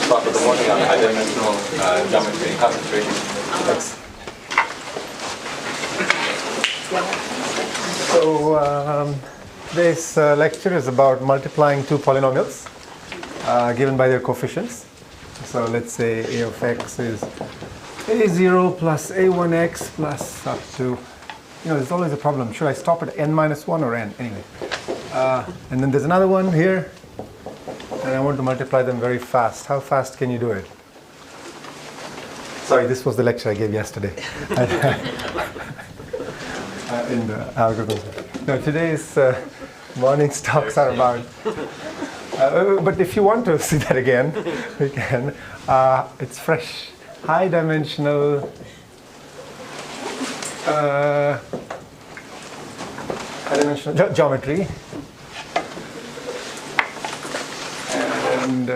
talk of the morning on high-dimensional geometry and concentration. Thanks. So this lecture is about multiplying two polynomials given by their coefficients. So let's say a of x is a0 plus a1x plus up to, there's always a problem. Should I stop at n minus 1 or n? Anyway. And then there's another one here. And I want to multiply them very fast. How fast can you do it? Sorry, this was the lecture I gave yesterday. In the algorithm. No, today's morning's talks are about. But if you want to see that again, we can. It's fresh, high-dimensional geometry. And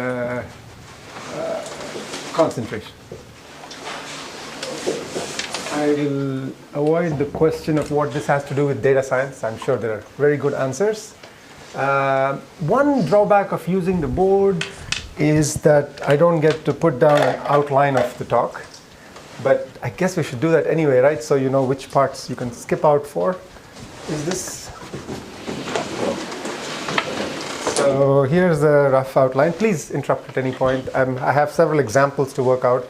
concentration. I will avoid the question of what this has to do with data science. I'm sure there are very good answers. One drawback of using the board is that I don't get to put down an outline of the talk. But I guess we should do that anyway, right? So you know which parts you can skip out for. Is this? So here's the rough outline. Please interrupt at any point. I have several examples to work out.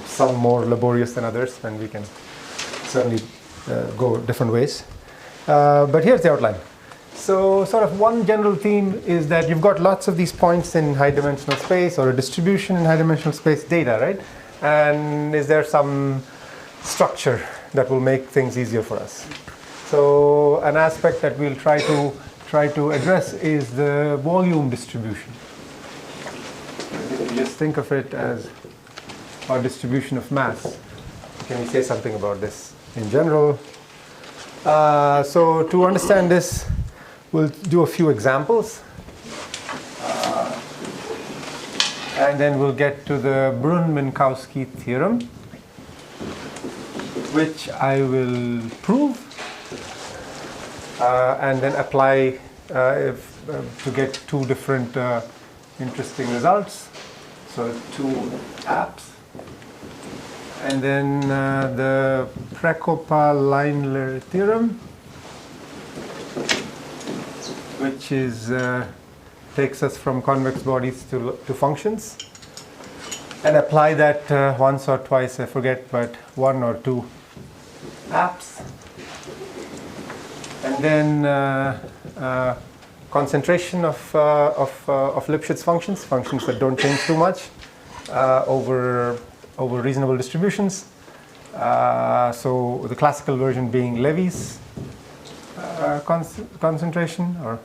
Some more laborious than others, and we can certainly go different ways. But here's the outline. So sort of one general theme is that you've got lots of these points in high-dimensional space or a distribution in high-dimensional space data, right? And is there some structure that will make things easier for us? So an aspect that we'll try to address is the volume distribution. Just think of it as our distribution of mass. Can we say something about this in general? So to understand this, we'll do a few examples. And then we'll get to the Brun-Minkowski theorem, which I will prove and then apply to get two different interesting results. So two apps. And then the Prekopa-Leinler theorem, which is takes us from convex bodies to functions, and apply that once or twice, I forget, but one or two apps. And then concentration of Lipschitz functions that don't change too much over reasonable distributions. So the classical version being Levy's concentration or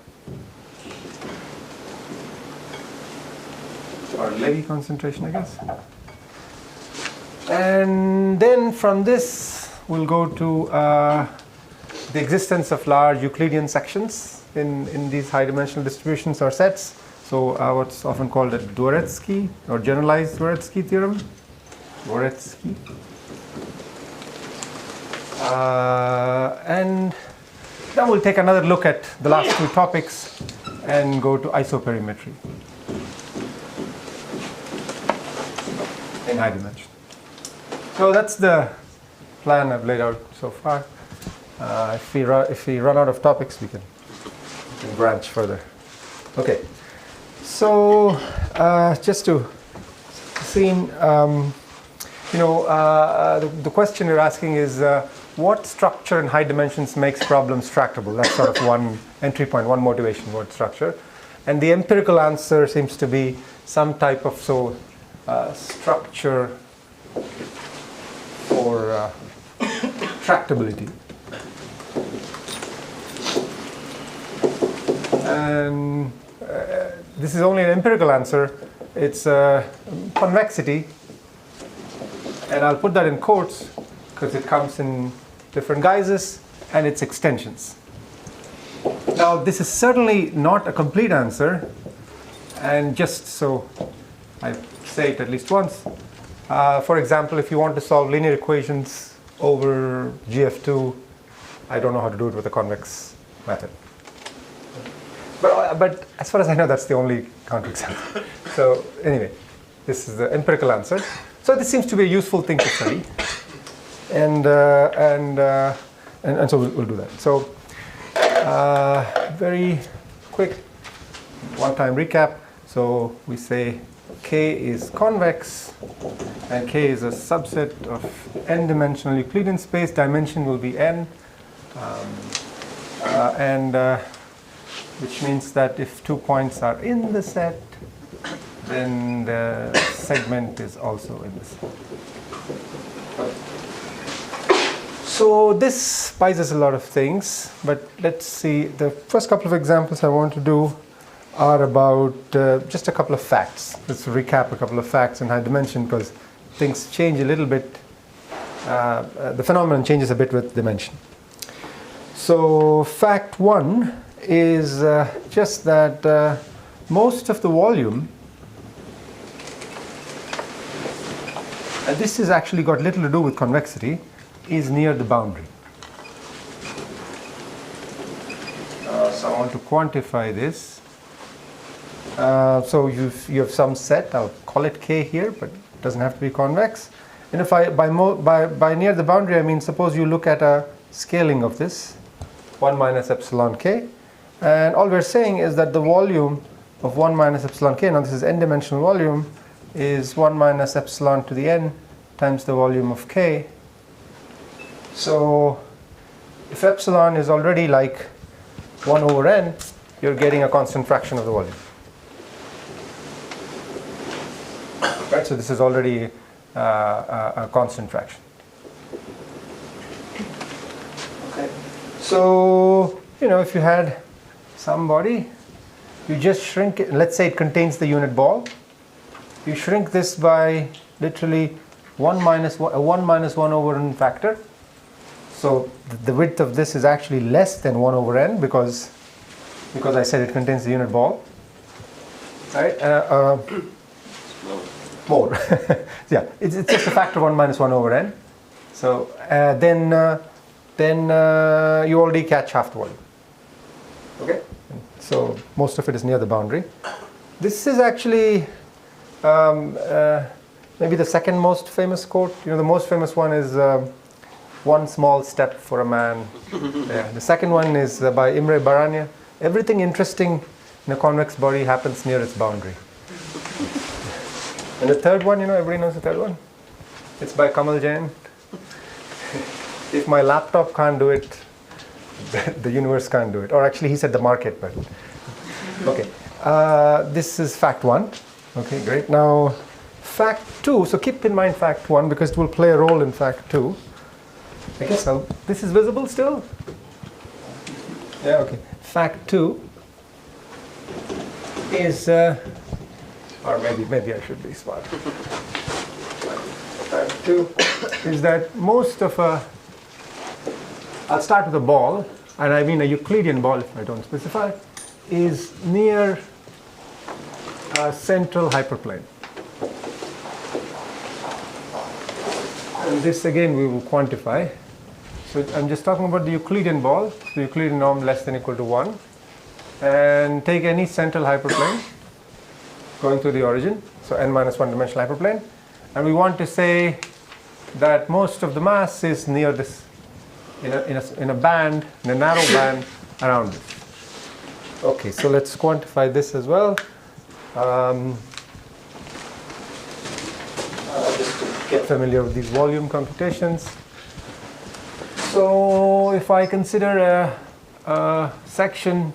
Levy concentration, I guess. And then from this, we'll go to the existence of large Euclidean sections in these high-dimensional distributions or sets. So what's often called a Dvoretsky or generalized Dvoretsky theorem. Dvoretsky. And then we'll take another look at the last two topics and go to isoperimetry in high dimension. So that's the plan I've laid out so far. If we run out of topics, we can branch further. Okay. So just to see, the question you're asking is what structure in high dimensions makes problems tractable? That's sort of one entry point, one motivation, what structure. And the empirical answer seems to be some type of structure for tractability. And this is only an empirical answer. It's convexity. And I'll put that in quotes because it comes in different guises, and its extensions. Now, this is certainly not a complete answer. And just so I say it at least once, for example, if you want to solve linear equations over GF2, I don't know how to do it with a convex method. But as far as I know, that's the only counterexample. So anyway, This is the empirical answer. So this seems to be a useful thing to study, and so we'll do that. So very quick one-time recap. So we say K is convex, and K is a subset of n-dimensional Euclidean space. Dimension will be n, which means that if 2 points are in the set, then the segment is also in the set. So this buys us a lot of things, but let's see. The first couple of examples I want to do are about just a couple of facts. Let's recap a couple of facts in high dimension, because things change a little bit. The phenomenon changes a bit with dimension. So fact 1 is just that most of the volume, and this has actually got little to do with convexity, is near the boundary. So I want to quantify this. So you have some set, I'll call it K here, but it doesn't have to be convex. And if I, by near the boundary, I mean, suppose you look at a scaling of this, 1 minus epsilon K, and all we're saying is that the volume of 1 minus epsilon K, now this is n-dimensional volume, is 1 minus epsilon to the n times the volume of K. So if epsilon is already like 1 over n, you're getting a constant fraction of the volume. Right, so this is already a constant fraction. Okay. So, if you had some body, you just shrink it. Let's say it contains the unit ball. You shrink this by literally 1 minus 1 over n factor. So the width of this is actually less than 1 over n because I said it contains the unit ball. Right? More. Yeah, it's just a factor 1 minus 1 over n. So then you already catch half the volume. Okay. So most of it is near the boundary. This is actually maybe the second most famous quote. The most famous one is "One small step for a man." Yeah. The second one is by Imre Baranya. Everything interesting in a convex body happens near its boundary. And the third one, everybody knows the third one. It's by Kamal Jain. If my laptop can't do it, the universe can't do it. Or actually, he said the market, but okay. This is fact 1. Okay, great. Now, fact 2. So keep in mind fact 1 because it will play a role in fact 2. I guess this is visible still? Yeah, okay. Fact 2 is, or maybe I should be smart. Fact 2 is that most of I'll start with a ball, and I mean a Euclidean ball if I don't specify, is near a central hyperplane. And this again we will quantify. So I'm just talking about the Euclidean ball, the Euclidean norm less than or equal to 1, and take any central hyperplane going through the origin, so n minus 1 dimensional hyperplane, and we want to say that most of the mass is near this, in a band, in a narrow band around it. Okay, so let's quantify this as well. Just to get familiar with these volume computations. So if I consider a section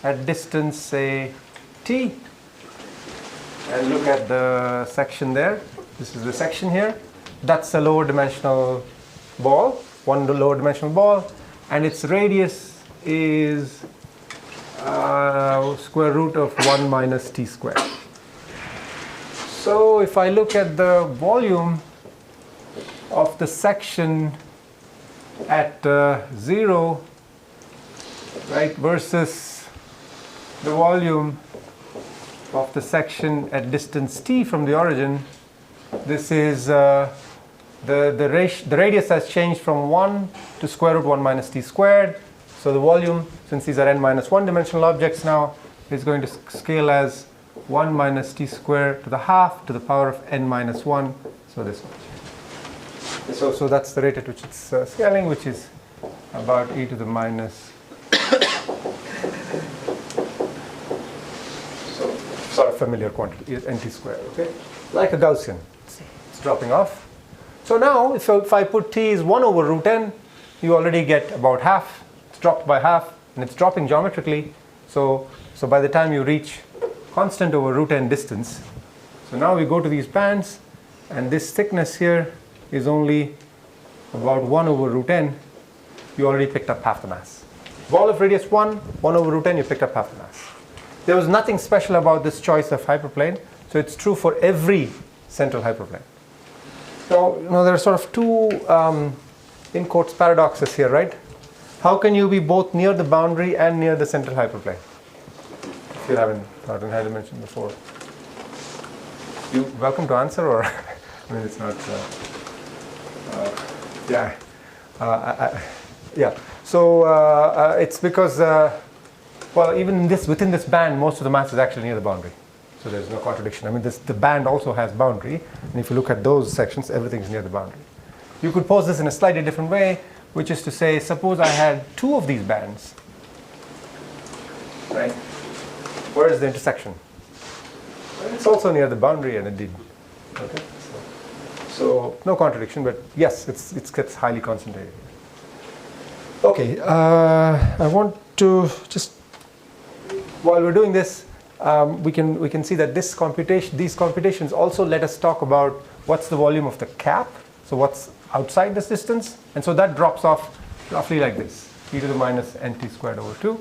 at distance, say, t, and look at the section there, this is the section here, that's a lower dimensional ball, one lower dimensional ball, and its radius is square root of 1 minus t squared. So if I look at the volume of the section at 0, right, versus the volume of the section at distance t from the origin, this is the radius has changed from 1 to square root 1 minus t squared. So the volume, since these are n minus 1 dimensional objects now, is going to scale as 1 minus t squared to the half to the power of n minus 1, so this much. So that's the rate at which it's scaling, which is about e to the minus. So sort of familiar quantity, nt squared, okay? Like a Gaussian, it's dropping off. So now, if I put t is 1 over root n, you already get about half. It's dropped by half, and it's dropping geometrically. So by the time you reach constant over root n distance, so now we go to these bands, and this thickness here is only about 1 over root n. You already picked up half the mass. Ball of radius 1 over root n, you picked up half the mass. There was nothing special about this choice of hyperplane, so it's true for every central hyperplane. So there are sort of two, in quotes, paradoxes here, right? How can you be both near the boundary and near the central hyperplane? If you haven't thought in high dimension before. You're welcome to answer, or I mean, it's not. Yeah. Yeah. So it's because, well, even within this band, most of the mass is actually near the boundary. So there's no contradiction. I mean, the band also has boundary, and if you look at those sections, everything's near the boundary. You could pose this in a slightly different way, which is to say, suppose I had 2 of these bands, right? Where is the intersection? It's also near the boundary, and indeed. Okay. So no contradiction, but yes, it gets highly concentrated. Okay, I want to just, while we're doing this, we can see that these computations also let us talk about what's the volume of the cap, so what's outside this distance, and so that drops off roughly like this, e to the minus nt squared over 2,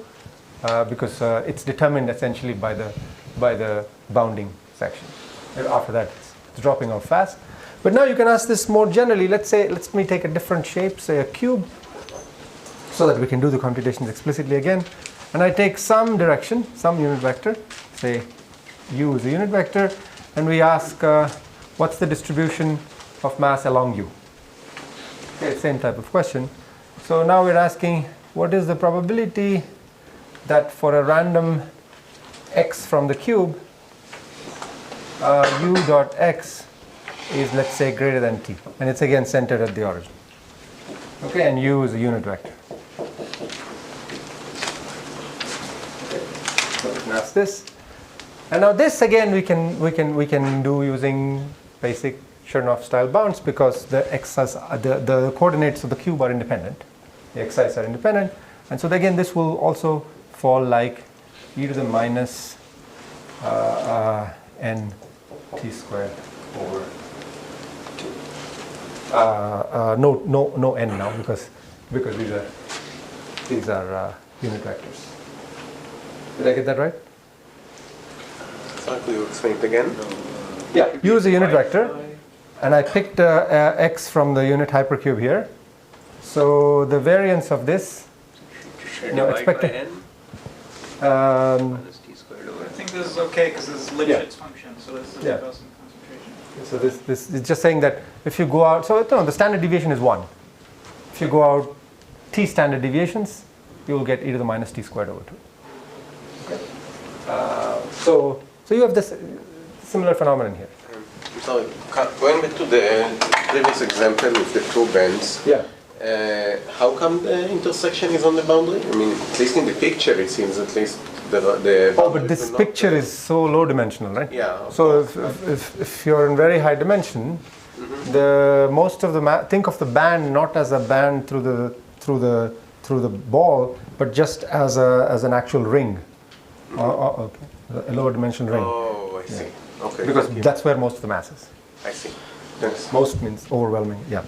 because it's determined essentially by the bounding section. And after that, it's dropping off fast. But now you can ask this more generally. Let me take a different shape, say a cube, so that we can do the computations explicitly again. And I take some direction, some unit vector, say u is a unit vector, and we ask what's the distribution of mass along u. Okay, same type of question. So now we're asking what is the probability that for a random x from the cube, u dot x is, let's say, greater than t, and it's again centered at the origin. Okay, and u is a unit vector. Okay, so we can ask this, and now this again we can do using basic Chernoff style bounds, because the x's the coordinates of the cube are independent, the xi's are independent, and so again this will also fall like e to the minus n t squared over. No n now, because these are unit vectors. Did I get that right? Sorry, could you explain it again? Yeah, u is a unit vector, and I picked x from the unit hypercube here. So the variance of this, expected. Minus t squared over. I think this is okay because this is Lipschitz function, so this is Yeah. Gaussian concentration. So this is just saying that if you go out, so the standard deviation is 1. If you go out t standard deviations, you will get e to the minus t squared over 2. Okay. So you have this similar phenomenon here. Sorry, going back to the previous example with the 2 bands. Yeah. How come the intersection is on the boundary? I mean, at least in the picture, it seems at least the Oh, but this picture is so low dimensional, right? Yeah. So if you're in very high dimension, the most of the think of the band not as a band through the ball, but just as an actual ring, okay, a lower dimension ring. Oh, I see. Yeah. Okay. Because that's where most of the mass is. I see. Thanks. Most means overwhelming. Yeah.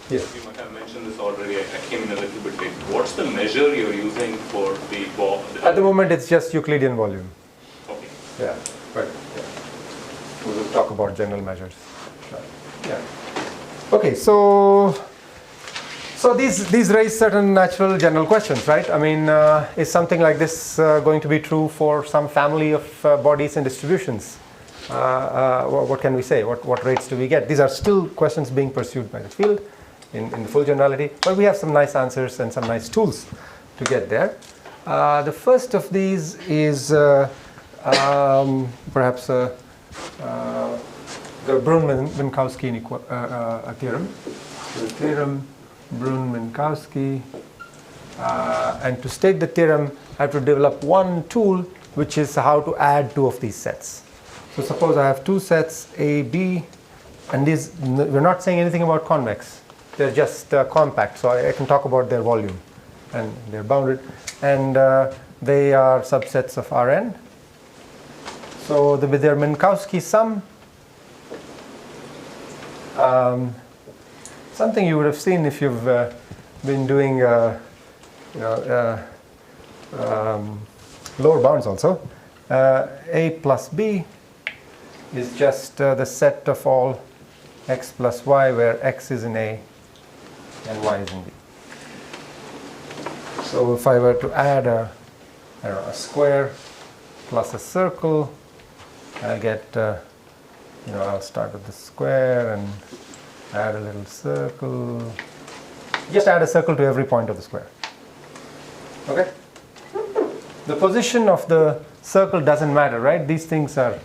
Yes. You might have mentioned this already. I came in a little bit late. What's the measure you're using for the ball? At the moment, it's just Euclidean volume. Okay. Yeah. But yeah. We will talk about general measures. Yeah. Okay. So these raise certain natural general questions, right? I mean, is something like this going to be true for some family of bodies and distributions? What can we say? What rates do we get? These are still questions being pursued by the field in the full generality, but we have some nice answers and some nice tools to get there. The first of these is perhaps the Brun-Minkowski theorem. So the theorem Brun-Minkowski. And to state the theorem, I have to develop one tool, which is how to add two of these sets. So suppose I have two sets A, B, and these, we're not saying anything about convex. They're just compact, so I can talk about their volume, and they're bounded, and they are subsets of Rn. So with their Minkowski sum, something you would have seen if you've been doing lower bounds also. A plus B is just the set of all x plus y, where x is in A and y is in B. So if I were to add a square plus a circle, I'll get, I'll start with the square and add a little circle. Just add a circle to every point of the square. Okay? The position of the circle doesn't matter, right? These things are,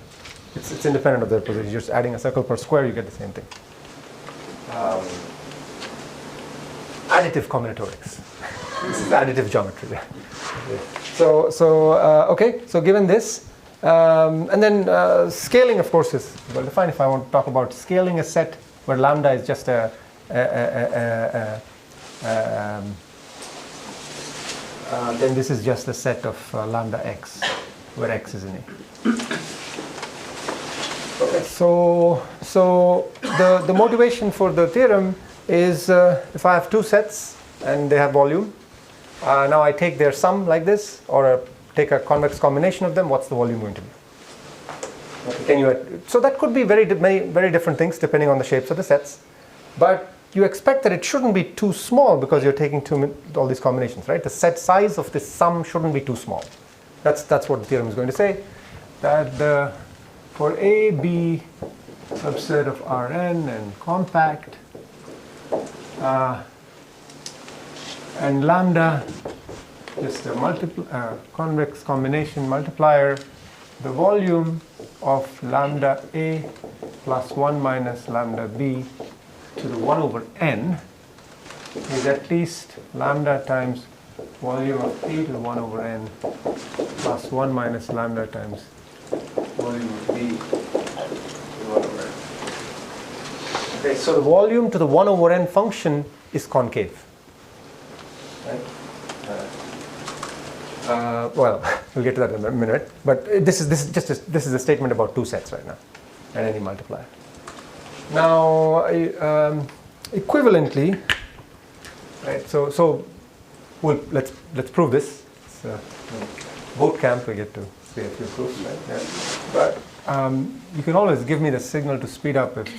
it's independent of their position. You're just adding a circle per square, you get the same thing. Additive combinatorics. This is additive geometry. So given this, and then scaling, of course, is well defined. If I want to talk about scaling a set where lambda is just then this is just the set of lambda x, where x is in A. Okay, so the motivation for the theorem is if I have two sets and they have volume, now I take their sum like this, or take a convex combination of them, what's the volume going to be? Okay, so that could be very different things depending on the shapes of the sets, but you expect that it shouldn't be too small because you're taking all these combinations, right? The set size of this sum shouldn't be too small. That's what the theorem is going to say, that for A, B, subset of Rn and compact, and lambda, just a convex combination multiplier, the volume of lambda A plus 1 minus lambda B to the 1 over n is at least lambda times volume of A to the 1 over n plus 1 minus lambda times volume of B to the 1 over n. Okay, so the volume to the 1 over n function is concave. Right? Well, we'll get to that in a minute. But this is a statement about two sets right now, and any multiplier. Now, equivalently, right? So let's prove this. It's boot camp. We get to see a few proofs, right? Yeah. But you can always give me the signal to speed up if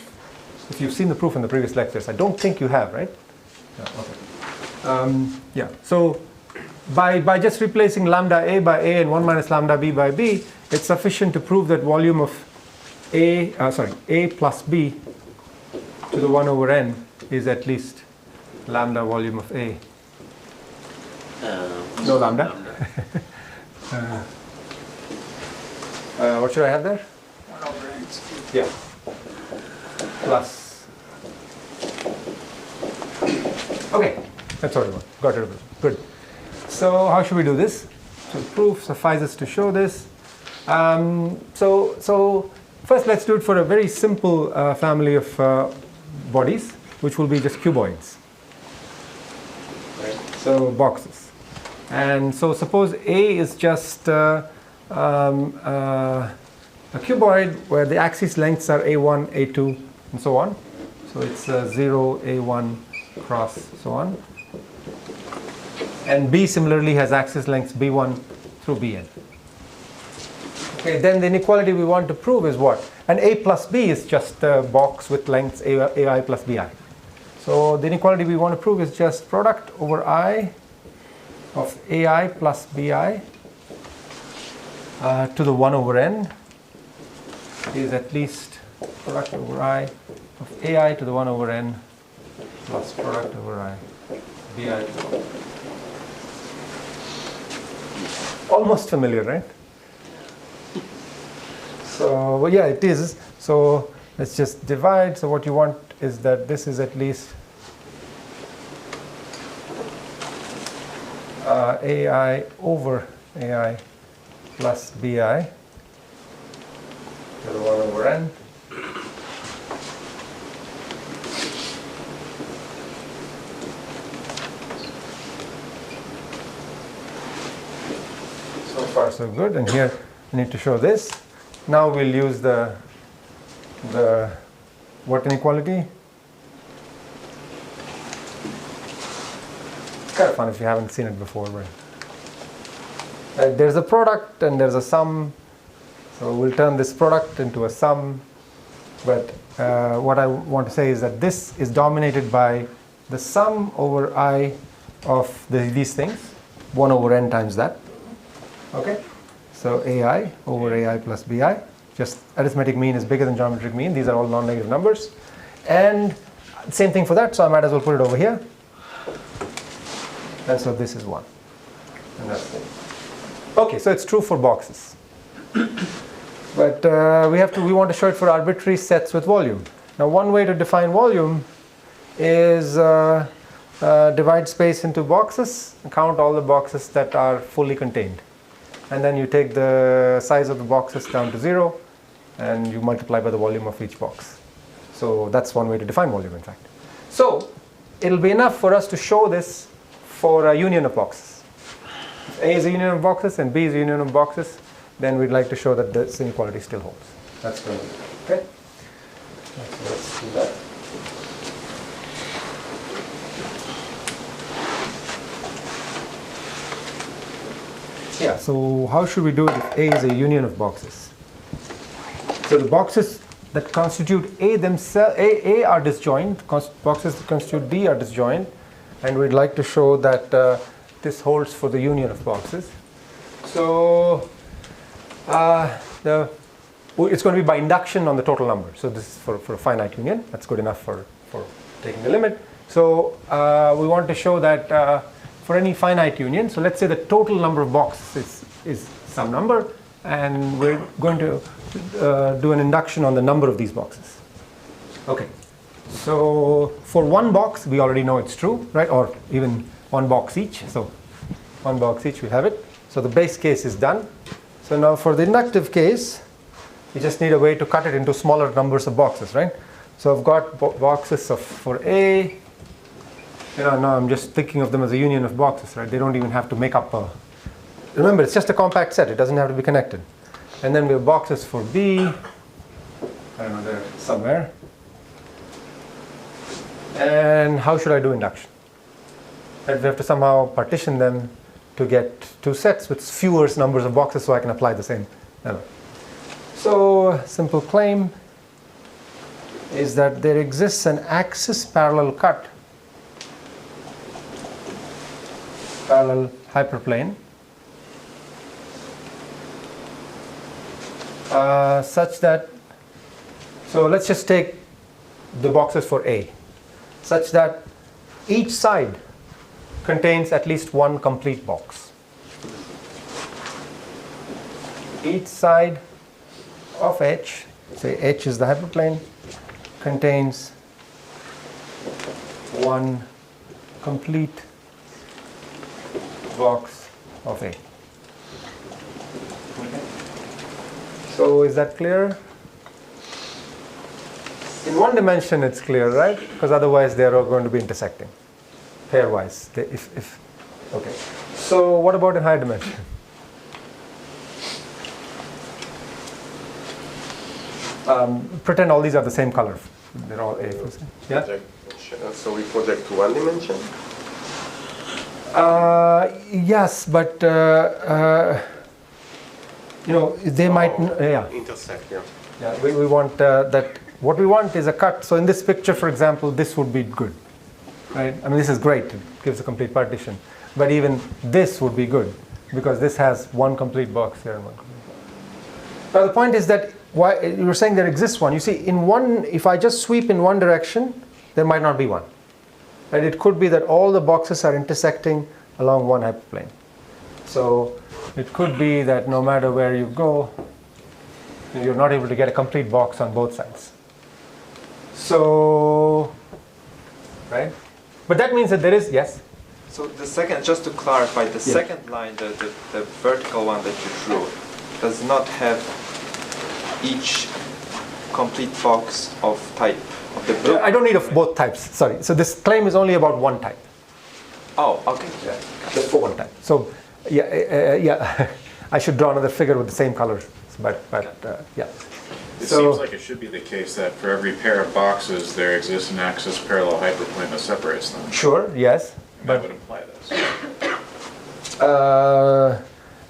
you've seen the proof in the previous lectures. I don't think you have, right? No, okay. Yeah. So by just replacing lambda A by A and 1 minus lambda B by B, it's sufficient to prove that volume of A plus B to the 1 over n is at least lambda volume of A. No lambda. What should I have there? 1 over n. Yeah. Plus. Okay, that's what I want. Got rid of it. Good. So how should we do this? So proof suffices to show this. So first let's do it for a very simple family of bodies, which will be just cuboids. Right. So boxes. And so suppose A is just a cuboid where the axis lengths are A1, A2, and so on. So it's 0, A1, cross, so on. And B similarly has axis lengths B1 through Bn. Okay, then the inequality we want to prove is what? And A plus B is just a box with lengths AI plus BI. So the inequality we want to prove is just product over I of AI plus BI to the 1 over n is at least product over I of AI to the 1 over n plus product over I BI to the 1 over n. Almost familiar, right? So, well, yeah, it is. So let's just divide. So what you want is that this is at least AI over AI plus BI to the 1 over n. So far so good, and here I need to show this. Now we'll use the work inequality. It's kind of fun if you haven't seen it before. But there's a product and there's a sum, so we'll turn this product into a sum. But what I want to say is that this is dominated by the sum over I of these things, 1 over n times that. Okay, so AI over AI plus BI, just arithmetic mean is bigger than geometric mean. These are all non-negative numbers. And same thing for that, so I might as well put it over here. And so this is 1. And that's it. Okay, so it's true for boxes. But we want to show it for arbitrary sets with volume. Now one way to define volume is divide space into boxes and count all the boxes that are fully contained. And then you take the size of the boxes down to 0 and you multiply by the volume of each box. So that's one way to define volume, in fact. So it'll be enough for us to show this for a union of boxes. If A is a union of boxes and B is a union of boxes, then we'd like to show that this inequality still holds. That's going to be okay. So let's do that. Yeah, so how should we do it if A is a union of boxes? So the boxes that constitute A themselves, A are disjoint, boxes that constitute D are disjoint, and we'd like to show that this holds for the union of boxes. So it's going to be by induction on the total number. So this is for a finite union. That's good enough for taking the limit. So we want to show that for any finite union, so let's say the total number of boxes is some number, and we're going to do an induction on the number of these boxes. Okay, so for one box, we already know it's true, right? Or even one box each. So one box each, we have it. So the base case is done. So now for the inductive case, you just need a way to cut it into smaller numbers of boxes, right? So I've got boxes for A. Now I'm just thinking of them as a union of boxes, right? They don't even have to make up a... Remember, it's just a compact set. It doesn't have to be connected. And then we have boxes for B. I don't know, they're somewhere. And how should I do induction? Right, we have to somehow partition them to get two sets with fewer numbers of boxes so I can apply the same. So simple claim is that there exists an axis parallel cut, parallel hyperplane, such that, so let's just take the boxes for A, such that each side contains at least one complete box. Each side of H, say H is the hyperplane, contains one complete box of A. Okay. So is that clear? In one dimension it's clear, right? Because otherwise they are all going to be intersecting pairwise. Okay. So what about in higher dimension? Pretend all these are the same color. They're all A. Yeah? So we project to one dimension? Yes, but they might intersect. Yeah, we want that. What we want is a cut. So in this picture, for example, this would be good, right? I mean, this is great. It gives a complete partition. But even this would be good because this has one complete box here and one complete box. Now the point is that why you're saying there exists one. You see, in one, if I just sweep in one direction, there might not be one. Right? It could be that all the boxes are intersecting along one hyperplane. So it could be that no matter where you go, You're not able to get a complete box on both sides. So, right? But that means that there is, yes? So the second, just to clarify, the second line, the vertical one that you drew, does not have each complete box of type of the blue. I don't need of both types, sorry. So this claim is only about one type. Oh, okay. Yeah, just for one type. So, yeah, I should draw another figure with the same colors, but yeah. It So- seems like it should be the case that for every pair of boxes, there exists an axis parallel hyperplane that separates them. Sure, yes. That would imply this.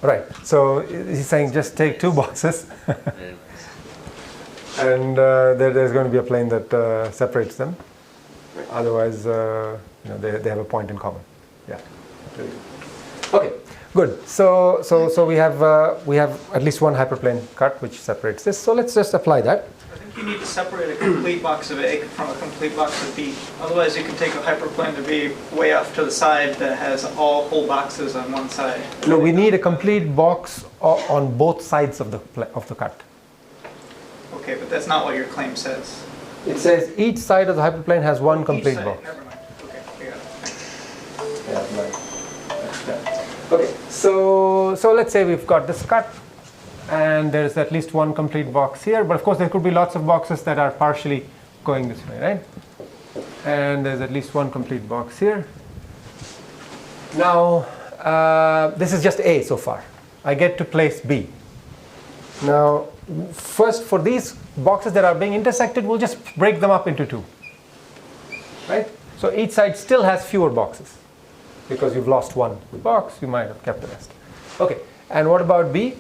Right. So he's saying just take two boxes, and there's going to be a plane that separates them. Otherwise, they have a point in common. Yeah. Okay. Good. So we have at least one hyperplane cut which separates this. So let's just apply that. I think you need to separate a complete box of A from a complete box of B. Otherwise, you can take a hyperplane to B way off to the side that has all whole boxes on one side. No, we need a complete box on both sides of the cut. Okay, but that's not what your claim says. It says each side of the hyperplane has one complete Each side, box. never mind. Okay, we got it. Okay, so let's say we've got this cut, and there's at least one complete box here, but of course there could be lots of boxes that are partially going this way, right? And there's at least one complete box here. Now, this is just A so far. I get to place B. Now, first for these boxes that are being intersected, we'll just break them up into two, right? So each side still has fewer boxes. Because you've lost one box, you might have kept the rest. Okay, and what about B?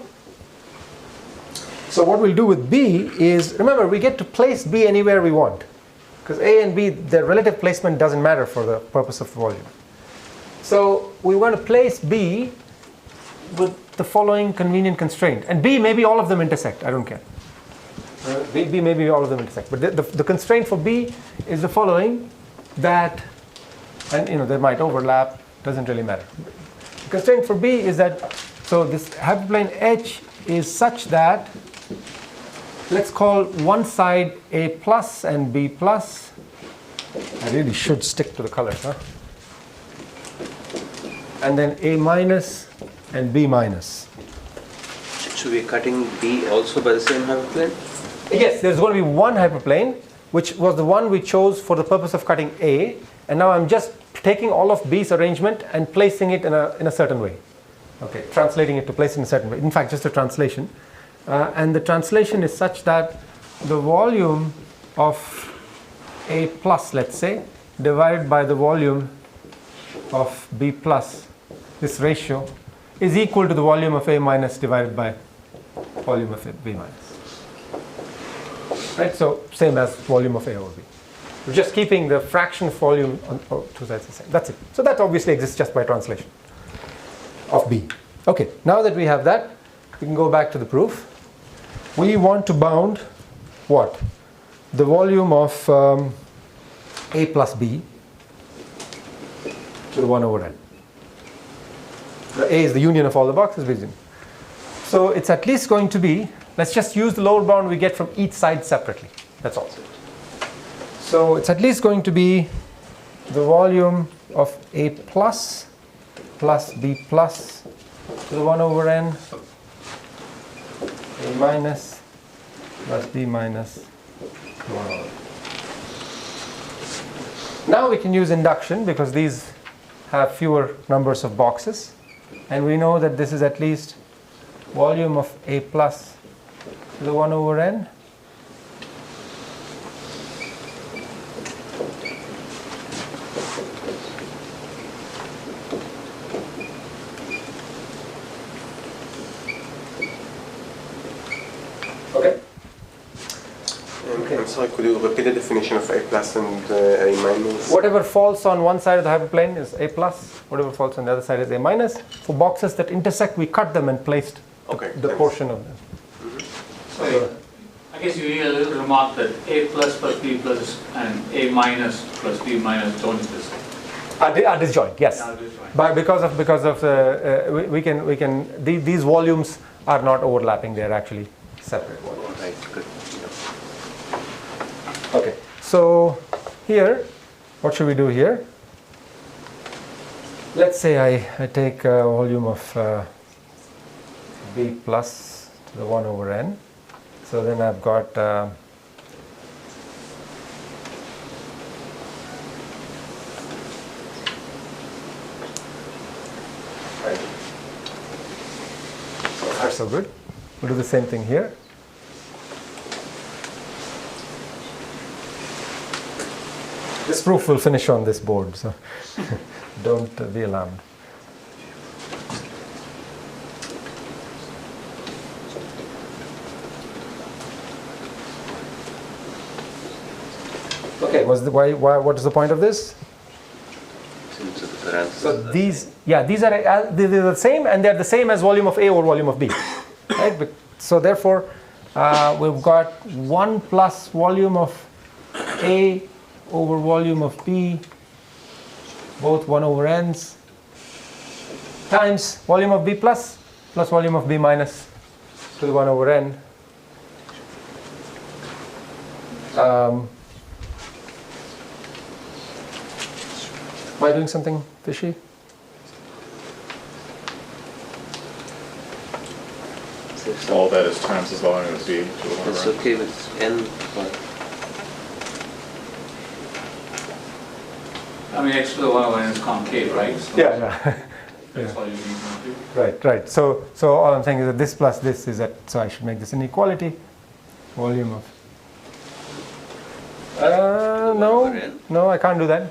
So what we'll do with B is, remember, we get to place B anywhere we want. Because A and B, their relative placement doesn't matter for the purpose of the volume. So we want to place B with the following convenient constraint. And B, maybe all of them intersect, I don't care. B, maybe all of them intersect. But the constraint for B is the following, that, and they might overlap, doesn't really matter. The constraint for B is that, so this hyperplane H is such that, let's call one side A plus and B plus. I really should stick to the colors, huh? And then A minus and B minus. So we're cutting B also by the same hyperplane? Yes, there's going to be one hyperplane, which was the one we chose for the purpose of cutting A, and now I'm just taking all of B's arrangement and placing it in a certain way. Okay, translating it to place it in a certain way. In fact, just a translation. And the translation is such that the volume of A plus, let's say, divided by the volume of B plus, this ratio, is equal to the volume of A minus divided by volume of B minus. Right, so same as volume of A over B. We're just keeping the fraction volume on two sides the same. That's it. So that obviously exists just by translation of B. Okay, now that we have that, we can go back to the proof. We want to bound what? The volume of A plus B to the 1 over n. The A is the union of all the boxes, basically. So it's at least going to be, let's just use the lower bound we get from each side separately. That's all. So it's at least going to be the volume of A plus B plus to the 1 over n, A minus plus B minus to 1 over n. Now we can use induction because these have fewer numbers of boxes, and we know that this is at least volume of A plus to the 1 over n I'm sorry, could you repeat the definition of A plus and A minus? Whatever falls on one side of the hyperplane is A plus, whatever falls on the other side is A minus. For boxes that intersect, we cut them and placed the portion of them. So, I guess you need a little remark that A plus B plus and A minus plus B minus don't exist. Are disjoint, yes. Are disjoint. But because of these volumes are not overlapping; they are actually separate volumes. Right, good. Okay, so here, what should we do here? Let's say I take a volume of B plus to the 1 over n. So then I've got right. So far so good. We'll do the same thing here. This proof will finish on this board, so don't be alarmed. Okay, what is the point of this? So these are they're the same, and they're the same as volume of A over volume of B, right? So therefore, we've got 1 plus volume of A over volume of B, both 1 over n's, times volume of B plus volume of B minus to the 1 over n. Am I doing something fishy? All that is times the volume of B to the 1 It's over n. okay with n, but I mean, x to the 1 over n is concave, right? So Yeah. that's all you need to do. Right. So all I'm saying is that this plus this is that. So I should make this inequality. Volume of. No, I can't do that.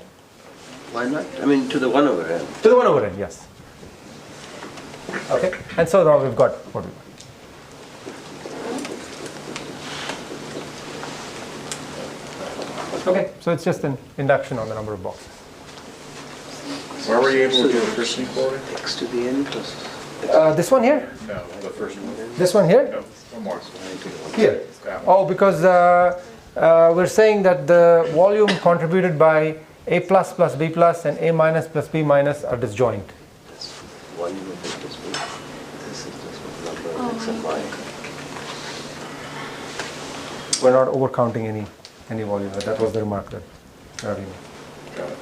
why not? I mean, to the 1 over n. To the 1 over n, yes. Okay, and so now we've got what we want. Okay, so it's just an induction on the number of boxes. Where were you able to do the first inequality? X to the n plus. This one here? No, the first one. This one here? No, one more. Here. That one. Oh, because we're saying that the volume contributed by A plus plus B plus and A minus plus B minus are disjoint. That's 1 with x plus b. This is just one number of x and y. We're not overcounting any volume. That was the remark that Ravi made. Got it.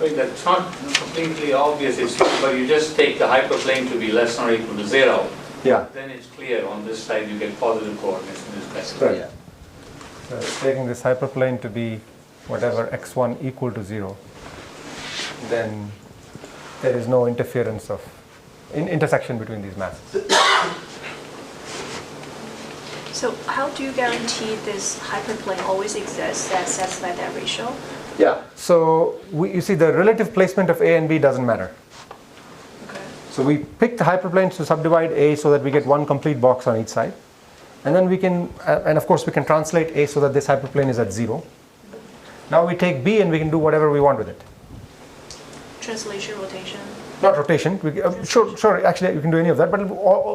I mean, that's not completely obvious, but you just take the hyperplane to be less than or equal to 0. Yeah. Then it's clear on this side you get positive coordinates in this case. Right. Yeah. So taking this hyperplane to be whatever x1 equal to 0, then there is no interference of intersection between these masses. So how do you guarantee this hyperplane always exists that satisfies that ratio? Yeah. So you see the relative placement of A and B doesn't matter. Okay. So we pick the hyperplanes to subdivide A so that we get one complete box on each side. And then we can, and of course we can translate A so that this hyperplane is at 0. Now we take B and we can do whatever we want with it. Translation, rotation. Not rotation. Sure, actually you can do any of that, but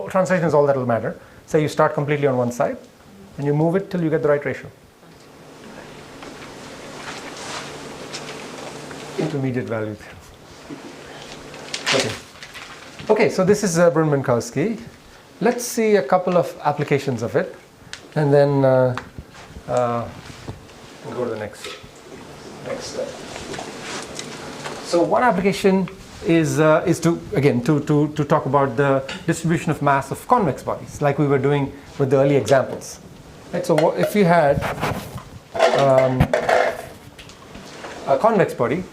translation is all that will matter. Say you start completely on one side and you move it till you get the right ratio. Intermediate value. Okay, so this is Brun-Minkowski. Let's see a couple of applications of it, and then we'll go to the next step. So one application is to talk about the distribution of mass of convex bodies, like we were doing with the early examples. Right, so if you had a convex body,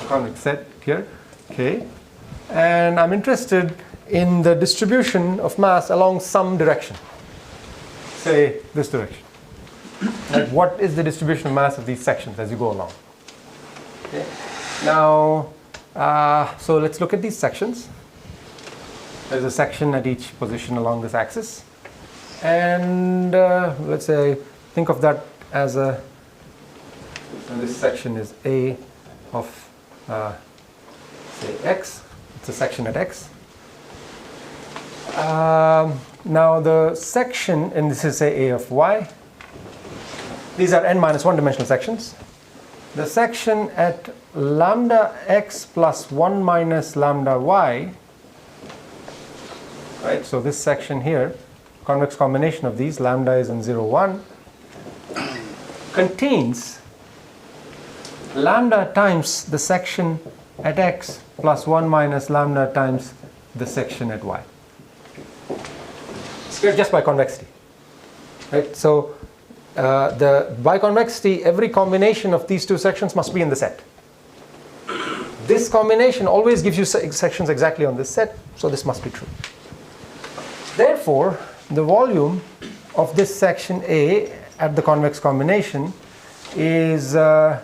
convex set here, okay, and I'm interested in the distribution of mass along some direction, say this direction. Like what is the distribution of mass of these sections as you go along? Okay. Now, so let's look at these sections. There's a section at each position along this axis, and let's say think of that as and this section is A of say x. It's a section at x. Now the section, and this is say A of y. These are n minus 1 dimensional sections. The section at lambda x plus 1 minus lambda y, right? So this section here convex combination of these, lambda is in 0, 1, contains lambda times the section at x plus 1 minus lambda times the section at y. Just by convexity. Right? So by convexity, every combination of these two sections must be in the set. This combination always gives you sections exactly on this set, so this must be true. Therefore, the volume of this section A at the convex combination is how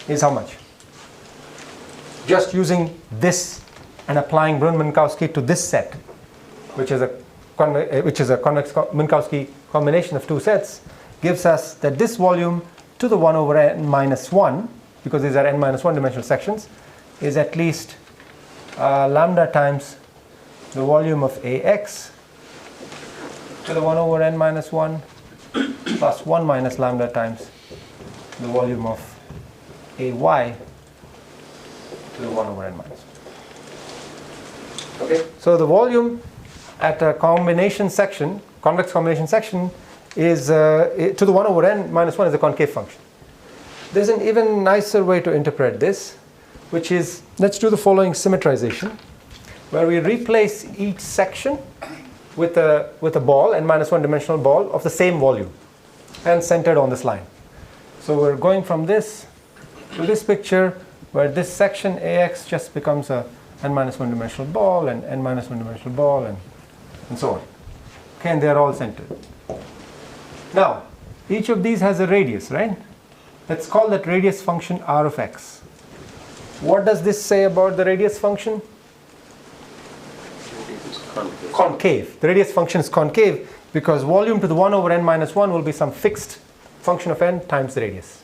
much? Just using this and applying Brunt-Minkowski to this set, which is a convex Minkowski combination of two sets, gives us that this volume to the 1 over n minus 1, because these are n minus 1 dimensional sections, is at least lambda times the volume of Ax to the 1 over n minus 1 plus 1 minus lambda times the volume of Ay to the 1 over n minus 1. Okay, so the volume at a combination section, convex combination section, is to the 1 over n minus 1 is a concave function. There's an even nicer way to interpret this, which is, let's do the following symmetrization, where we replace each section with a ball, n minus 1 dimensional ball of the same volume and centered on this line. So we're going from this to this picture where this section Ax just becomes a n minus 1 dimensional ball and n minus 1 dimensional ball and so on. Okay, and they're all centered. Now, each of these has a radius, right? Let's call that radius function r of x. What does this say about the radius function? Concave. The radius function is concave because volume to the 1 over n minus 1 will be some fixed function of n times the radius.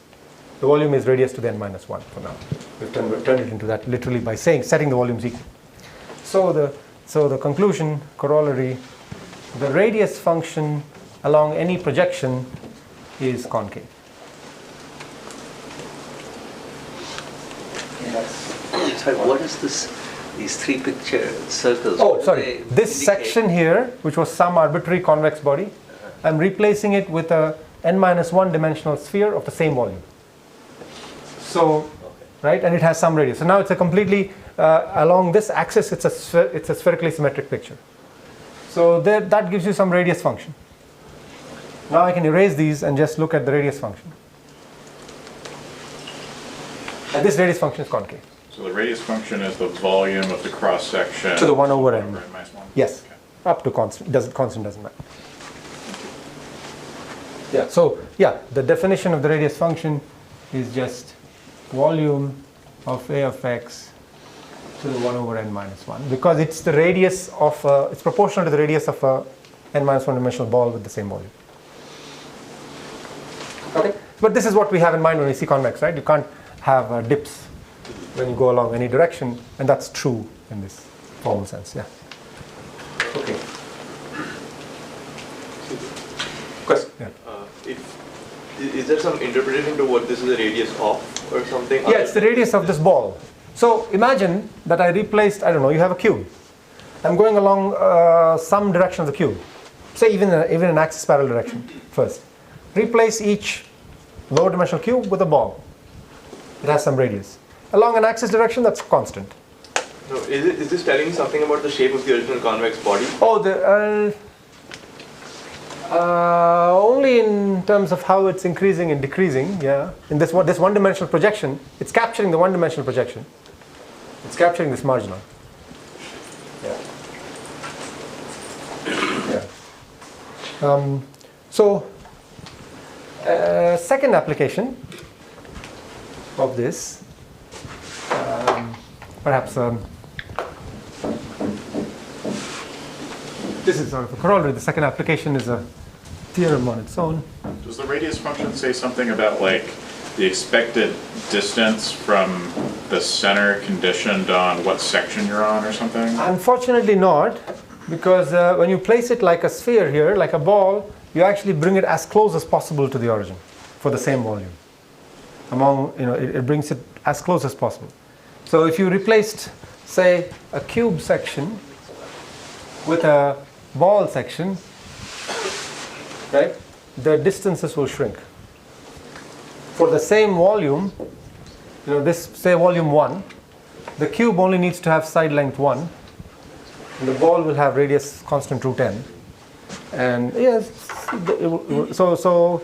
The volume is radius to the n minus 1 for now. We've turned it into that literally by setting the volumes equal. So the conclusion, corollary, the radius function along any projection is concave. Sorry, what is this? These three picture circles. Oh, sorry. This section here, which was some arbitrary convex body, I'm replacing it with a n minus 1 dimensional sphere of the same volume. So, right, and it has some radius. So now it's a completely along this axis. It's a spherically symmetric picture. So that gives you some radius function. Now I can erase these and just look at the radius function. And this radius function is concave. So the radius function is the volume of the cross section to the 1 over n. minus 1? Yes, okay. Up to constant. Constant doesn't matter. Yeah. So yeah, the definition of the radius function is just volume of a of x to the 1 over n minus 1, because it's the radius of it's proportional to the radius of a n minus 1 dimensional ball with the same volume. Okay, but this is what we have in mind when we see convex, right? You can't have dips when you go along any direction, and that's true in this formal sense. Yeah. Okay. Question. Yeah. Is there some interpretation to what this is the radius of or something? Yeah, it's the radius of this ball. So imagine that I replaced, I don't know, you have a cube. I'm going along some direction of the cube. Say even an axis parallel direction first. Replace each lower dimensional cube with a ball. It has some radius. Along an axis direction, that's constant. No, is this telling me something about the shape of the original convex body? Oh, only in terms of how it's increasing and decreasing. Yeah, in this one-dimensional projection, it's capturing the one-dimensional projection. It's capturing this marginal. Yeah. Yeah. So, second application of this, perhaps this is sort of a corollary. The second application is a theorem on its own. Does the radius function say something about like the expected distance from the center conditioned on what section you're on or something? Unfortunately not, because when you place it like a sphere here, like a ball, you actually bring it as close as possible to the origin for the same volume. It brings it as close as possible. So if you replaced, say, a cube section with a ball section, right, the distances will shrink. For the same volume, this, say volume 1, the cube only needs to have side length 1, and the ball will have radius constant root n. And yes, so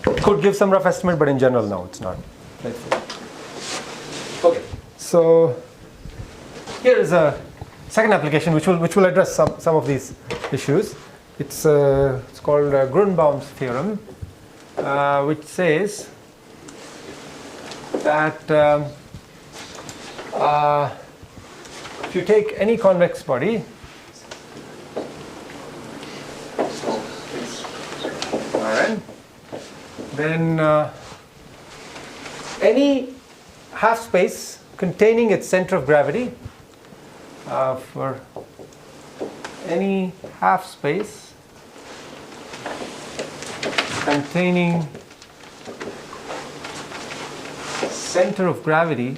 could give some rough estimate, but in general, no, it's not. Okay, so here is a second application which will address some of these issues. It's called Grunbaum's theorem, which says that if you take any convex body, Rn, then any half space containing its center of gravity, for any half space containing center of gravity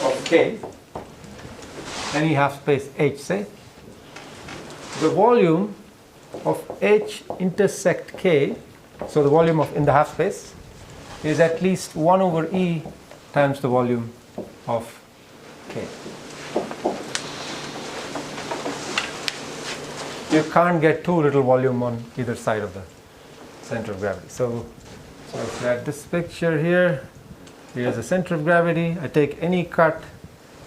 of K, any half space H, say, the volume of H intersect K, so the volume in the half space, is at least 1 over E times the volume of K. You can't get too little volume on either side of the center of gravity. So if you had this picture here, here's the center of gravity. I take any cut,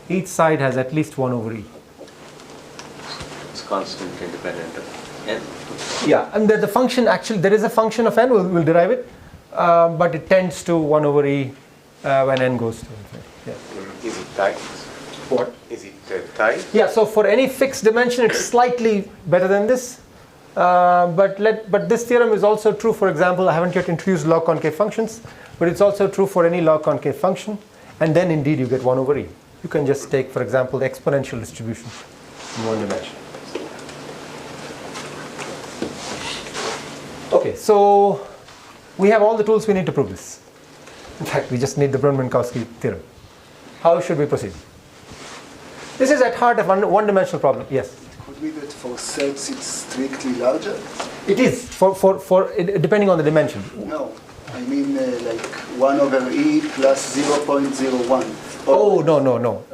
each side has at least 1 over E. It's constant independent of n. Yeah, and the function actually, there is a function of n, we'll derive it, but it tends to 1 over E when n goes to infinity. Yeah. Is it tight? What? Is it tight? Yeah, so for any fixed dimension, it's slightly better than this. But this theorem is also true, for example, I haven't yet introduced log concave functions, but it's also true for any log concave function, and then indeed you get 1 over E. You can just take, for example, the exponential distribution in one dimension. Okay, so we have all the tools we need to prove this. In fact, we just need the Brun-Minkowski theorem. How should we proceed? This is at heart a one-dimensional problem. Yes? Could be that for sets it's strictly larger? It is, depending on the dimension. No, I mean like 1 over E plus 0.01. Oh,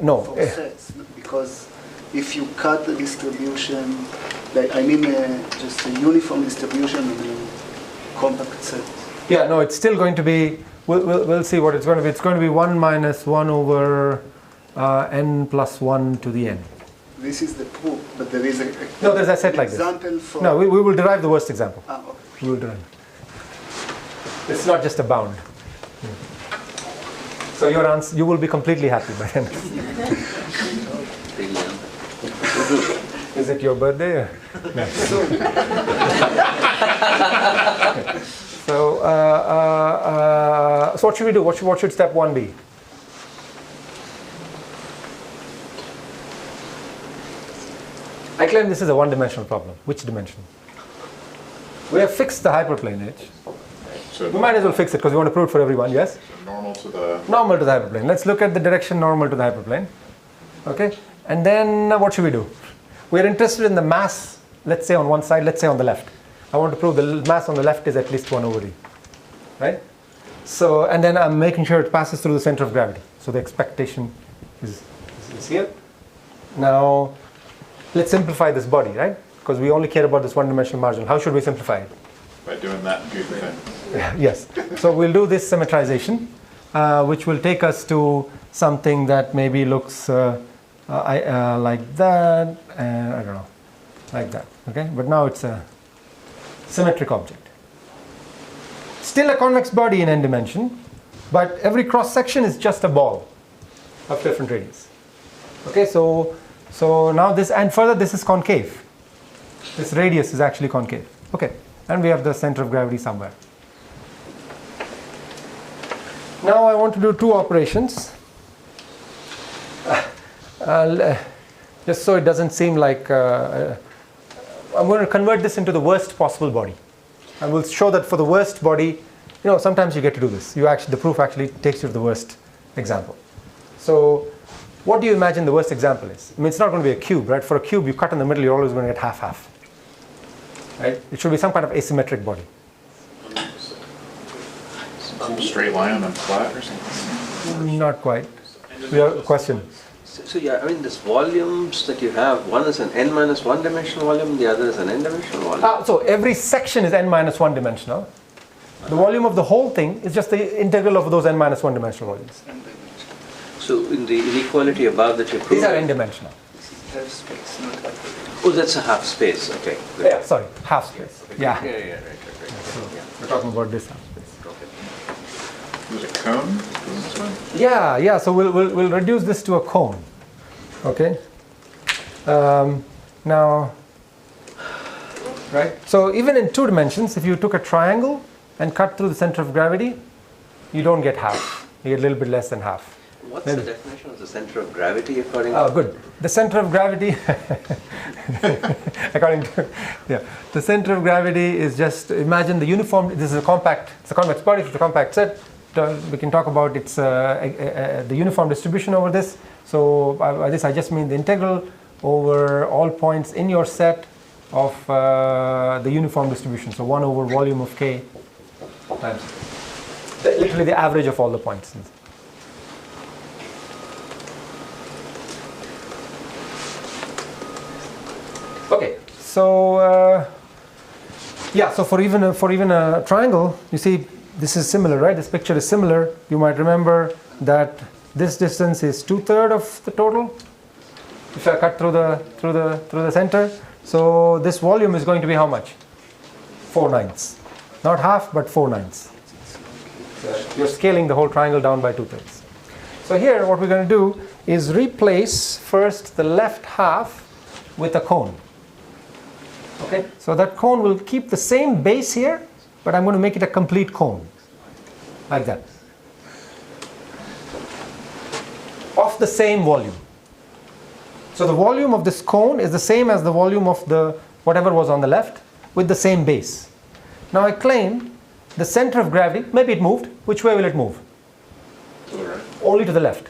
no. For sets, because if you cut the distribution, like I mean just a uniform distribution in a compact set. Yeah, no, it's still going to be, we'll see what it's going to be. It's going to be 1 minus 1 over n plus 1 to the n. This is the proof, but there is no, there's a set like this. Example for... No, we will derive the worst example. Okay. We will derive. It's not just a bound. So your answer, you will be completely happy by then. Is it your birthday? Or? No. So what should we do? What should step 1 be? I claim this is a one-dimensional problem. Which dimension? We have fixed the hyperplane H. So we might as well fix it because we want to prove it for everyone, yes? So normal to the... Normal to the hyperplane. Let's look at the direction normal to the hyperplane. Okay? And then what should we do? We're interested in the mass, let's say on one side, let's say on the left. I want to prove the mass on the left is at least 1 over E. Right? So, and then I'm making sure it passes through the center of gravity. So the expectation is here. Now, let's simplify this body, right? Because we only care about this one-dimensional margin. How should we simplify it? By doing that goofy thing. Yes. So we'll do this symmetrization, which will take us to something that maybe looks like that, and I don't know, like that. Okay? But now it's a symmetric object. Still a convex body in n dimension, but every cross section is just a ball of different radius. Okay, so now this, and further this is concave. This radius is actually concave. Okay, and we have the center of gravity somewhere. Now I want to do two operations. Just so it doesn't seem like I'm going to convert this into the worst possible body. I will show that for the worst body, sometimes you get to do this. The proof actually takes you to the worst example. So what do you imagine the worst example is? I mean, it's not going to be a cube, right? For a cube, you cut in the middle, you're always going to get half-half. Right? It should be some kind of asymmetric body. Some straight line and flat or something? Not quite. We have a question. So yeah, I mean, these volumes that you have, one is an n-1 dimensional volume, the other is an n-dimensional volume. So every section is n-1 dimensional. The volume of the whole thing is just the integral of those n-1 dimensional volumes. So in the inequality above that you proved, These are n-dimensional. Half space, not half. oh, that's a half space. Okay. Good. Yeah, sorry, half space. Yeah. Right. So we're talking about this half space. Is it a cone? Yeah. So we'll reduce this to a cone. Okay. Now, right. So even in 2 dimensions, if you took a triangle and cut through the center of gravity, you don't get half. You get a little bit less than half. What's the definition of the center of gravity according to? Oh, good. The center of gravity, according to, the center of gravity is just, imagine the uniform, this is a compact, it's a convex body, it's a compact set. We can talk about its, the uniform distribution over this. So by this I just mean the integral over all points in your set of the uniform distribution. So 1 over volume of K times literally the average of all the points. Okay, so so for even a triangle, you see this is similar, right? This picture is similar. You might remember that this distance is 2/3 of the total. If I cut through the center, so this volume is going to be how much? 4/9, not half, but 4/9. You're scaling the whole triangle down by 2/3. So here, what we're going to do is replace first the left half with a cone. Okay, so that cone will keep the same base here, but I'm going to make it a complete cone, like that, of the same volume. So the volume of this cone is the same as the volume of the whatever was on the left, with the same base. Now I claim the center of gravity, maybe it moved. Which way will it move? To the right. Only to the left.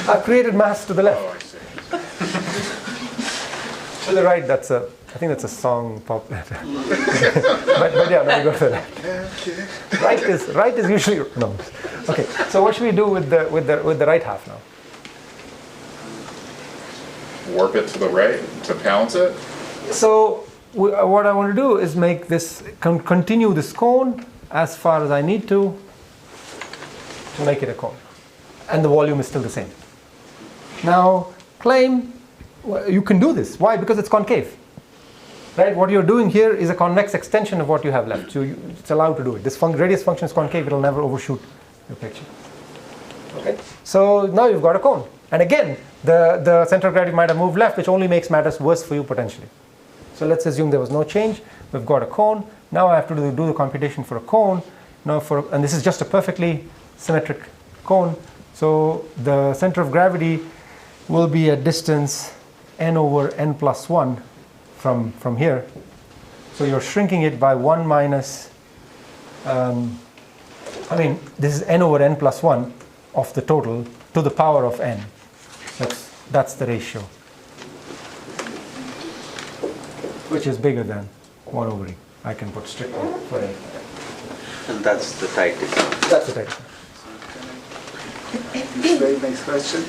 I've created mass to the left. Oh, I see. To the right, I think that's a song pop. but yeah, no, we go to the left. Right is usually no. Okay, so what should we do with the right half now? Warp it to the right to balance it? So what I want to do is make this continue this cone as far as I need to make it a cone, and the volume is still the same. Now claim you can do this. Why? Because it's concave, right? What you're doing here is a convex extension of what you have left. So it's allowed to do it. This radius function is concave; it'll never overshoot your picture. Okay. So now you've got a cone, and again, the center of gravity might have moved left, which only makes matters worse for you potentially. So let's assume there was no change. We've got a cone. Now I have to do the computation for a cone. And this is just a perfectly symmetric cone. So the center of gravity will be at distance n over n plus 1 from here. So you're shrinking it by 1 minus, this is n over n plus 1 of the total to the power of n. That's the ratio, which is bigger than 1 over e. I can put strictly for n. And that's the tight example. That's the tight example. Very nice question.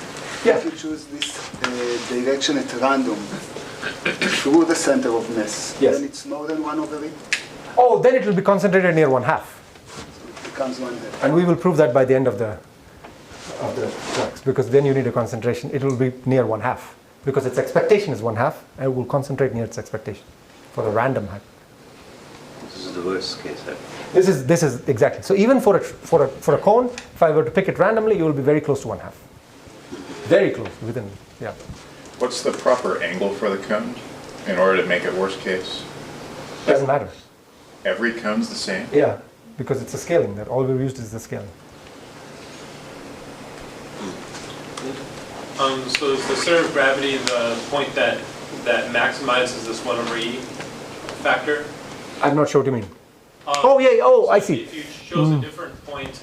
Yeah. If you choose this direction at random through the center of mass, Yes. then it's more than 1 over e. Oh, then it will be concentrated near 1/2. So it becomes 1/2. And we will prove that by the end of the flux, because then you need a concentration. It will be near 1/2, because its expectation is 1/2, and it will concentrate near its expectation for the random height. This is the worst case. This is exactly. So even for a cone, if I were to pick it randomly, you will be very close to 1/2. Very close, within, yeah. What's the proper angle for the cone in order to make it worst case? Doesn't matter. Every cone's the same? Yeah, because it's a scaling. That all we've used is the scaling. So is the center of gravity the point that maximizes this 1 over e factor? I'm not sure what you mean. I see. If you chose a different point,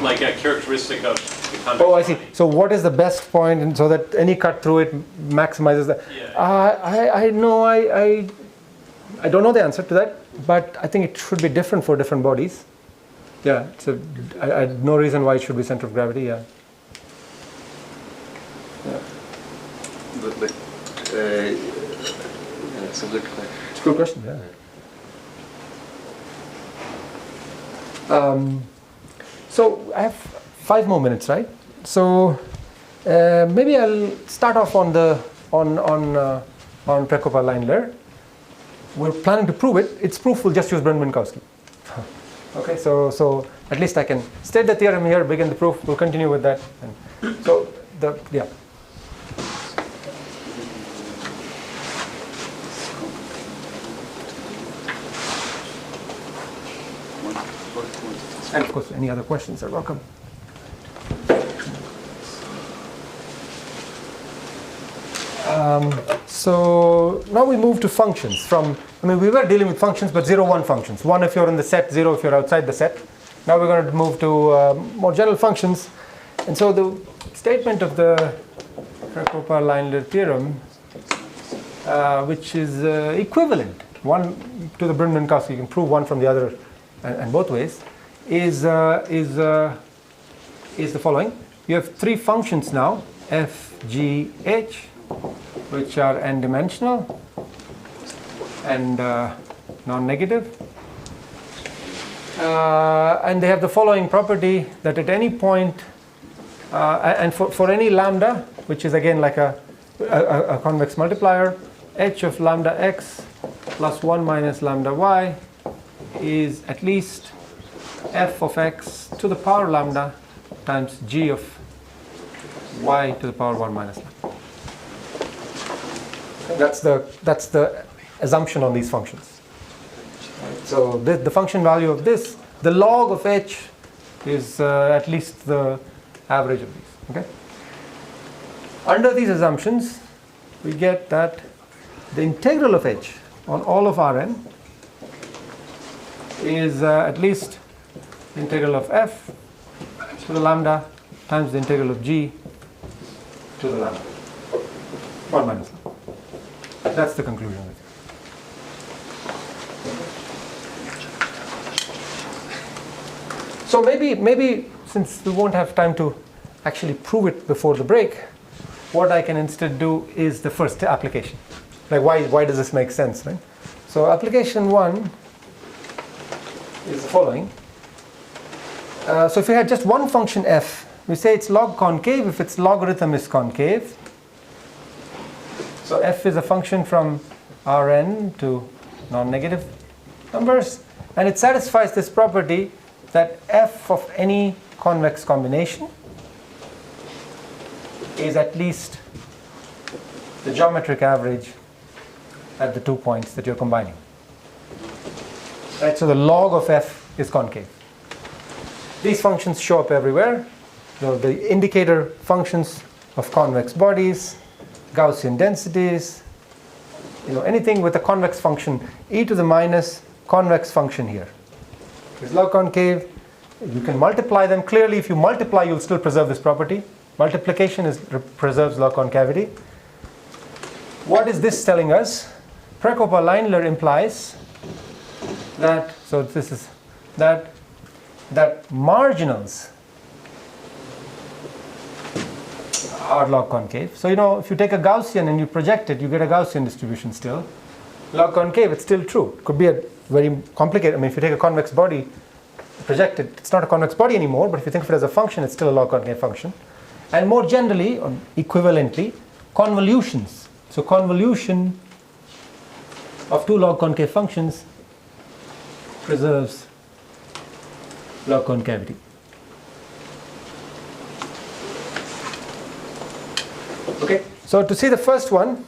like a characteristic of the convex Oh, I see. body. So what is the best point, and so that any cut through it maximizes the. I know I don't know the answer to that, but I think it should be different for different bodies. Yeah. So I no reason why it should be center of gravity. Yeah. But that's a good question. It's a good question. Yeah. So I have 5 more minutes, right? So maybe I'll start off on the on Prekopa-Lindler. We're planning to prove it. Its proof will just use Brunt-Minkowski. Okay, so at least I can state the theorem here, begin the proof. We'll continue with that. And so yeah. And of course, any other questions are welcome. So now we move to functions. We were dealing with functions, but 0, 1 functions. 1 if you're in the set, 0 if you're outside the set. Now we're going to move to more general functions. And so the statement of the Prekopa-Lindler theorem, which is equivalent, one to the Brunt-Minkowski, you can prove one from the other and both ways, is the following. You have 3 functions now, f, g, h, which are n-dimensional and non-negative. And they have the following property that at any point, and for any lambda, which is again like a convex multiplier, h of lambda x plus 1 minus lambda y is at least f of x to the power lambda times g of y to the power 1 minus lambda. That's the assumption on these functions. So the function value of this, the log of h, is at least the average of these. Okay. Under these assumptions, we get that the integral of h on all of Rn is at least the integral of f to the lambda times the integral of g to the lambda 1 minus lambda. That's the conclusion. So maybe since we won't have time to actually prove it before the break, what I can instead do is the first application. Like why does this make sense, right? So application 1 is the following. So if we had just one function f, we say it's log concave if its logarithm is concave. So f is a function from Rn to non-negative numbers, and it satisfies this property that f of any convex combination is at least the geometric average at the 2 points that you're combining. Right, so the log of f is concave. These functions show up everywhere. So the indicator functions of convex bodies, Gaussian densities, anything with a convex function, e to the minus convex function here is log concave. You can multiply them. Clearly, if you multiply, you'll still preserve this property. Multiplication preserves log concavity. What is this telling us? Prekopa-Lindler implies that, so this is that marginals are log concave. So if you take a Gaussian and you project it, you get a Gaussian distribution still. Log concave, it's still true. It could be a very complicated, if you take a convex body, project it, it's not a convex body anymore, but if you think of it as a function, it's still a log concave function. And more generally, or equivalently, convolutions. So convolution of 2 log concave functions preserves log concavity. Okay, so to see the first one,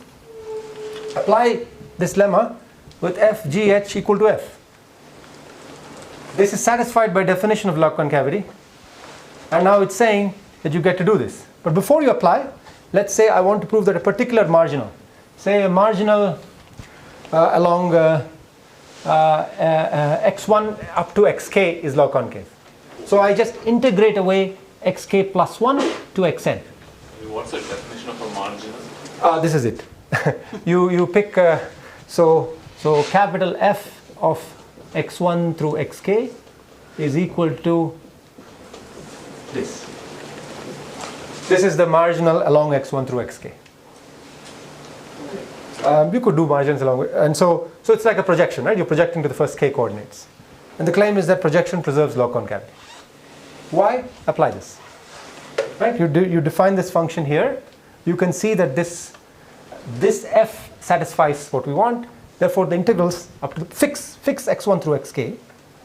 apply this lemma with f, g, h equal to f. This is satisfied by definition of log concavity, and now it's saying that you get to do this. But before you apply, let's say I want to prove that a particular marginal, say a marginal along x1 up to xk is log concave. So I just integrate away xk plus 1 to xn. What's the definition of a marginal? This is it. you pick, so capital F of x1 through xk is equal to this. This is the marginal along x1 through xk. You could do margins along with, and so it's like a projection, right? You're projecting to the first k coordinates. And the claim is that projection preserves log concavity. Why? Apply this. Right? You define this function here. You can see that this f satisfies what we want. Therefore, the integrals up to fix x1 through xk.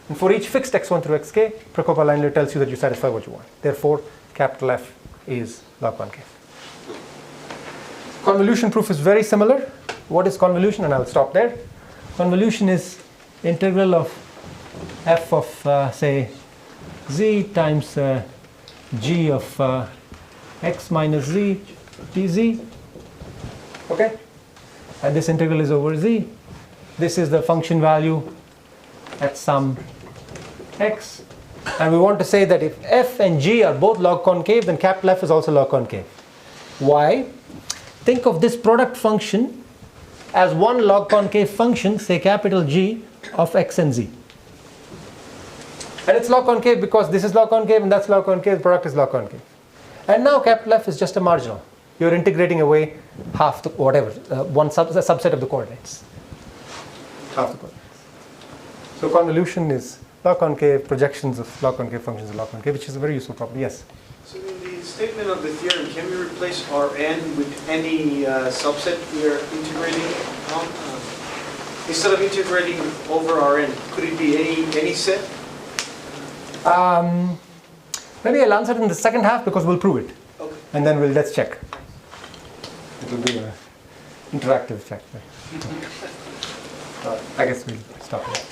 And for each fixed x1 through xk, Prokop-Linear tells you that you satisfy what you want. Therefore, capital F is log concave. Convolution proof is very similar. What is convolution? And I'll stop there. Convolution is integral of f of, say, z times g of x minus z dz. Okay? And this integral is over z. This is the function value at some x. And we want to say that if f and g are both log concave, then capital F is also log concave. Why? Think of this product function as one log concave function, say capital G of x and z. And it's log concave because this is log concave and that's log concave, the product is log concave. And now capital F is just a marginal. You're integrating away half the, whatever, one subset of the coordinates. Half the coordinates. So convolution is log concave, projections of log concave functions are log concave, which is a very useful property. Yes? So in the statement of the theorem, can we replace Rn with any subset we are integrating on? Instead of integrating over Rn, could it be any set? Maybe I'll answer it in the second half because we'll prove it. Okay. And then let's check. It will be an interactive check. I guess we'll stop here.